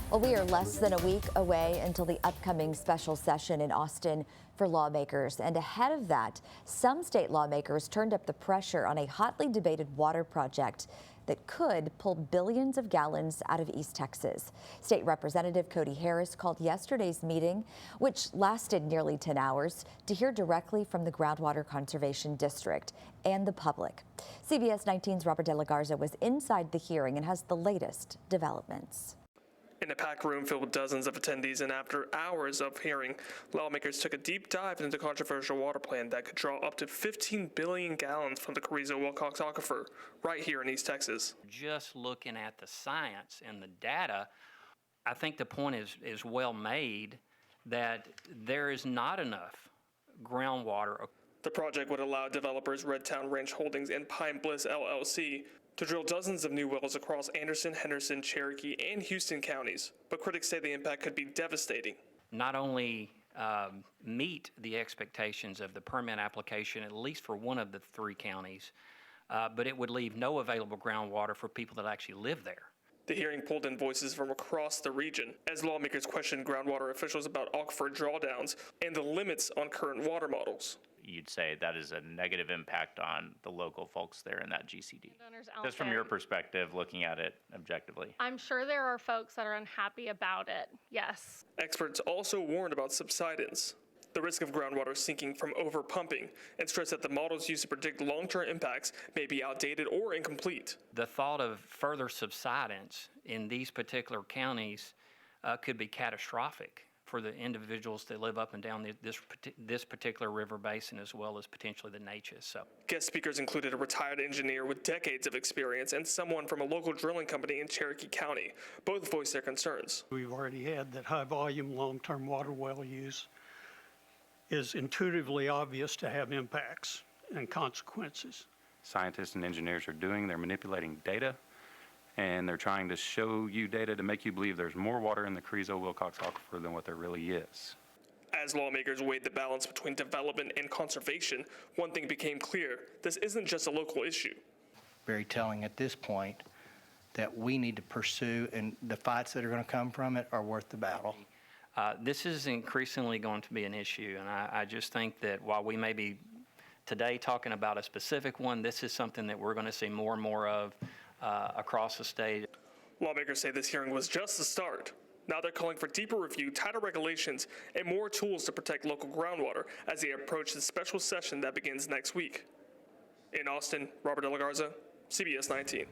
Well, we are less than a week away until the upcoming special session in Austin for lawmakers. And ahead of that, some state lawmakers turned up the pressure on a hotly debated water project that could pull billions of gallons out of East Texas. State Representative Cody Harris called yesterday's meeting, which lasted nearly 10 hours, to hear directly from the Groundwater Conservation District and the public. CBS 19's Robert De La Garza was inside the hearing and has the latest developments. In a packed room filled with dozens of attendees, and after hours of hearing, lawmakers took a deep dive into the controversial water plan that could draw up to 15 billion gallons from the Carrizo-Wilcox aquifer right here in East Texas. Just looking at the science and the data, I think the point is well made that there is not enough groundwater. The project would allow developers Redtown Ranch Holdings and Pine Bliss LLC to drill dozens of new wells across Anderson, Henderson, Cherokee, and Houston counties. But critics say the impact could be devastating. Not only meet the expectations of the permit application, at least for one of the three counties, but it would leave no available groundwater for people that actually live there. The hearing pulled in voices from across the region as lawmakers questioned groundwater officials about aquifer drawdowns and the limits on current water models. You'd say that is a negative impact on the local folks there in that GCD. Just from your perspective, looking at it objectively. I'm sure there are folks that are unhappy about it, yes. Experts also warned about subsidence, the risk of groundwater sinking from overpumping, and stressed that the models used to predict long-term impacts may be outdated or incomplete. The thought of further subsidence in these particular counties could be catastrophic for the individuals that live up and down this particular river basin, as well as potentially the Neches. So, guest speakers included a retired engineer with decades of experience and someone from a local drilling company in Cherokee County. Both voiced their concerns. We've already had that high volume long-term water well use is intuitively obvious to have impacts and consequences. Scientists and engineers are doing, they're manipulating data, and they're trying to show you data to make you believe there's more water in the Carrizo-Wilcox aquifer than what there really is. As lawmakers weighed the balance between development and conservation, one thing became clear: this isn't just a local issue. Very telling at this point that we need to pursue, and the fights that are going to come from it are worth the battle. This is increasingly going to be an issue, and I just think that while we may be today talking about a specific one, this is something that we're going to see more and more of across the state. Lawmakers say this hearing was just the start. Now they're calling for deeper review, tighter regulations, and more tools to protect local groundwater as they approach the special session that begins next week. In Austin, Robert De La Garza, CBS 19.